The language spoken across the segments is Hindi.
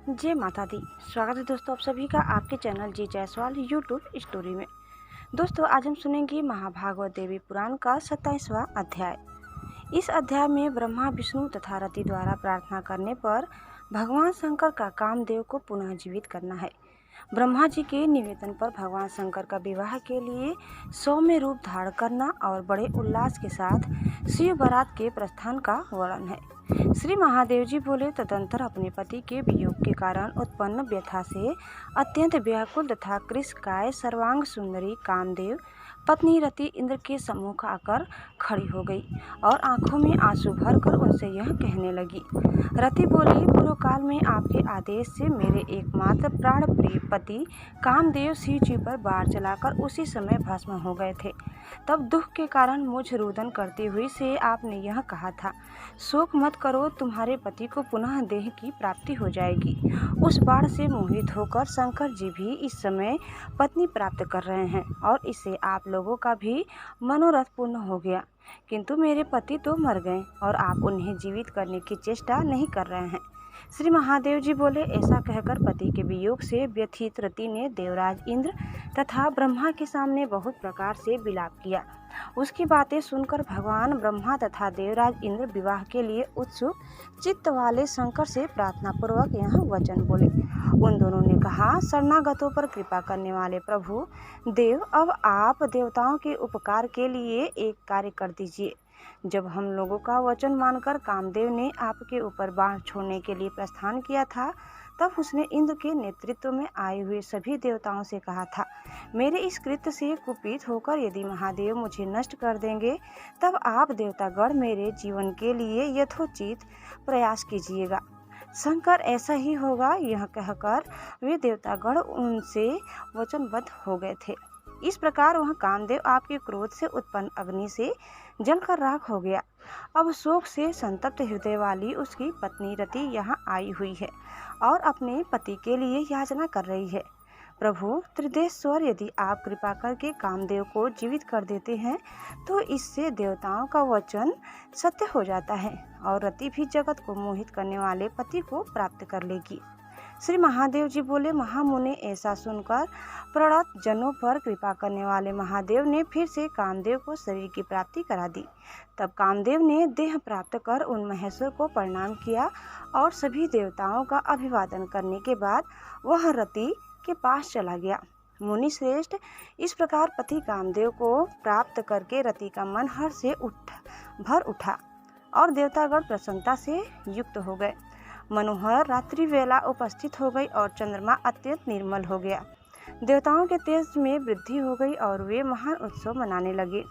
जय माता दी। स्वागत है दोस्तों आप सभी का आपके चैनल जी जायसवाल यूट्यूब स्टोरी में। दोस्तों आज हम सुनेंगे महाभागवत देवी पुराण का 27वां अध्याय। इस अध्याय में ब्रह्मा विष्णु तथा रति द्वारा प्रार्थना करने पर भगवान शंकर का कामदेव को पुनः जीवित करना है। ब्रह्मा जी के निवेदन पर भगवान शंकर का विवाह के लिए सौम्य रूप धारण करना और बड़े उल्लास के साथ शिव बारात के प्रस्थान का वर्णन है। श्री महादेव जी बोले, तदंतर अपने पति के वियोग के कारण उत्पन्न व्यथा से अत्यंत व्याकुल तथा कृशकाय सर्वांग सुंदरी कामदेव पत्नी रति इंद्र के सम्मुख आकर खड़ी हो गई और आंखों में आंसू भरकर उनसे यह कहने लगी। रति बोली, पूर्व काल में आपके आदेश से मेरे एकमात्र प्राण प्रिय पति कामदेव शिव जी पर बाण चलाकर उसी समय भस्म हो गए थे। तब दुख के कारण मुझ रुदन करती हुई से आपने यह कहा था, शोक मत करो, तुम्हारे पति को पुनः देह की प्राप्ति हो जाएगी। उस बाण से मोहित होकर शंकर जी भी इस समय पत्नी प्राप्त कर रहे हैं और इससे आप लोगों का भी मनोरथ पूर्ण हो गया, किंतु मेरे पति तो मर गए और आप उन्हें जीवित करने की चेष्टा नहीं कर रहे हैं। श्री महादेव जी बोले, ऐसा कहकर पति के वियोग से व्यथित रति ने देवराज इंद्र तथा ब्रह्मा के सामने बहुत प्रकार से विलाप किया। उसकी बातें सुनकर भगवान ब्रह्मा तथा देवराज इंद्र विवाह के लिए उत्सुक चित्त वाले शंकर से प्रार्थना पूर्वक यह वचन बोले। उन दोनों ने कहा, शरणागतों पर कृपा करने वाले प्रभु देव, अब आप देवताओं के उपकार के लिए एक कार्य कर दीजिए। जब हम लोगों का वचन मानकर कामदेव ने आपके ऊपर बाण छोड़ने के लिए प्रस्थान किया था, तब उसने इंद्र के नेतृत्व में आए हुए सभी देवताओं से कहा था, मेरे इस कृत्य से कुपित होकर यदि महादेव मुझे नष्ट कर देंगे, तब आप देवतागण मेरे जीवन के लिए यथोचित प्रयास कीजिएगा। शंकर, ऐसा ही होगा, यह कहकर वे देवतागण उनसे वचनबद्ध हो गए थे। इस प्रकार वह कामदेव आपके क्रोध से उत्पन्न अग्नि से जलकर राख हो गया। अब शोक से संतप्त हृदय वाली उसकी पत्नी रति यहाँ आई हुई है और अपने पति के लिए याचना कर रही है। प्रभु त्रिदेश्वर, यदि आप कृपा करके कामदेव को जीवित कर देते हैं तो इससे देवताओं का वचन सत्य हो जाता है और रति भी जगत को मोहित करने वाले पति को प्राप्त कर लेगी। श्री महादेव जी बोले, महामुने, ऐसा सुनकर प्रणत जनों पर कृपा करने वाले महादेव ने फिर से कामदेव को शरीर की प्राप्ति करा दी। तब कामदेव ने देह प्राप्त कर उन महेश्वर को प्रणाम किया और सभी देवताओं का अभिवादन करने के बाद वह रति के पास चला गया। मुनि श्रेष्ठ, इस प्रकार पति कामदेव को प्राप्त करके रति का मन हर्ष से भर उठा और देवतागण प्रसन्नता से युक्त हो गए। मनोहर रात्रि वेला उपस्थित हो गई और चंद्रमा अत्यंत निर्मल हो गया। देवताओं के तेज में वृद्धि हो गई और वे महान उत्सव मनाने लगे।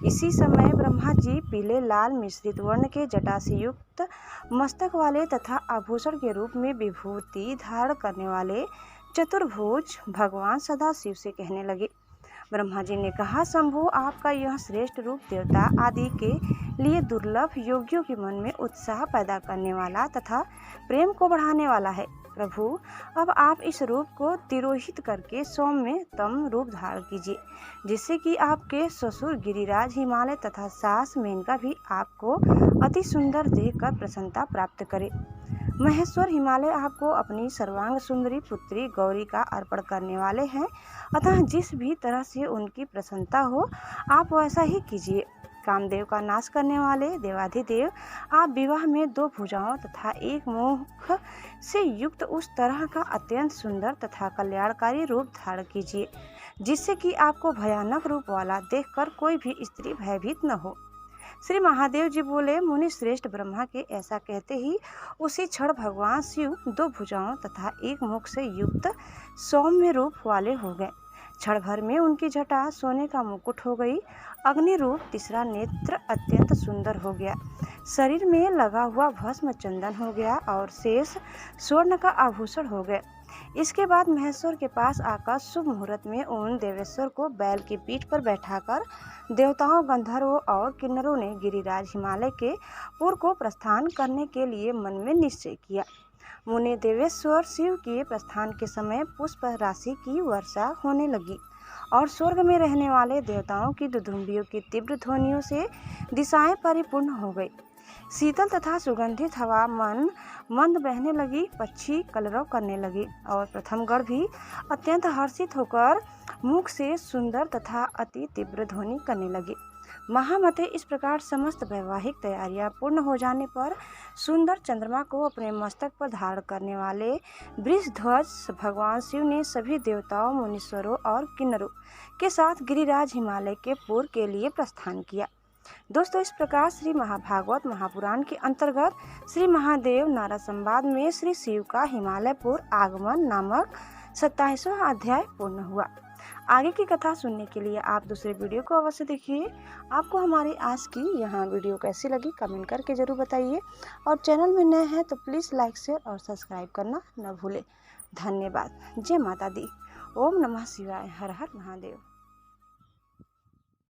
इसी समय ब्रह्मा जी पीले लाल मिश्रित वर्ण के जटा से युक्त मस्तक वाले तथा आभूषण के रूप में विभूति धारण करने वाले चतुर्भुज भगवान सदाशिव से कहने लगे। ब्रह्मा जी ने कहा, शंभु, आपका यह श्रेष्ठ रूप देवता आदि के लिए दुर्लभ, योगियों के मन में उत्साह पैदा करने वाला तथा प्रेम को बढ़ाने वाला है। प्रभु, अब आप इस रूप को तिरोहित करके सौम्यतम रूप धारण कीजिए, जिससे कि आपके ससुर गिरिराज हिमालय तथा सास मेनका भी आपको अति सुंदर देखकर प्रसन्नता प्राप्त करे। महेश्वर हिमालय आपको अपनी सर्वांग सुंदरी पुत्री गौरी का अर्पण करने वाले हैं, अतः जिस भी तरह से उनकी प्रसन्नता हो आप वैसा ही कीजिए। कामदेव का नाश करने वाले देवाधिदेव, आप विवाह में 2 भुजाओं तथा 1 मुख से युक्त उस तरह का अत्यंत सुंदर तथा कल्याणकारी रूप धारण कीजिए, जिससे कि आपको भयानक रूप वाला देखकर कोई भी स्त्री भयभीत न हो। श्री महादेव जी बोले, मुनि श्रेष्ठ, ब्रह्मा के ऐसा कहते ही उसी क्षण भगवान शिव 2 भुजाओं तथा 1 मुख से युक्त सौम्य रूप वाले हो गए। क्षण भर में उनकी जटा सोने का मुकुट हो गई। अग्नि रूप तीसरा नेत्र अत्यंत सुंदर हो गया। शरीर में लगा हुआ भस्म चंदन हो गया और शेष स्वर्ण का आभूषण हो गए। इसके बाद महेश्वर के पास आकर शुभ मुहूर्त में उन देवेश्वर को बैल की पीठ पर बैठाकर देवताओं, गंधर्वों और किन्नरों ने गिरिराज हिमालय के पुर को प्रस्थान करने के लिए मन में निश्चय किया। मुनि देवेश्वर शिव के प्रस्थान के समय पुष्प राशि की वर्षा होने लगी और स्वर्ग में रहने वाले देवताओं की दुदुम्बियों की तीव्र ध्वनियों से दिशाएं परिपूर्ण हो गई। शीतल तथा सुगंधित हवा मन मंद बहने लगी, पक्षी कलरव करने लगी और प्रथमगढ़ भी अत्यंत हर्षित होकर मुख से सुंदर तथा अति तीव्र ध्वनि करने लगी। महामते इस प्रकार समस्त वैवाहिक तैयारियां पूर्ण हो जाने पर सुंदर चंद्रमा को अपने मस्तक पर धारण करने वाले वृषध्वज भगवान शिव ने सभी देवताओं, मुनीश्वरों और किन्नरों के साथ गिरिराज हिमालय के पूर्व के लिए प्रस्थान किया। दोस्तों, इस प्रकार श्री महाभागवत महापुराण के अंतर्गत श्री महादेव नारद संवाद में श्री शिव का हिमालय पूर्व आगमन नामक 27वां अध्याय पूर्ण हुआ। आगे की कथा सुनने के लिए आप दूसरे वीडियो को अवश्य देखिए। आपको हमारी आज की यहाँ वीडियो कैसी लगी कमेंट करके ज़रूर बताइए और चैनल में नए हैं तो प्लीज़ लाइक, शेयर और सब्सक्राइब करना न भूलें। धन्यवाद। जय माता दी। ओम नमः शिवाय। हर हर महादेव।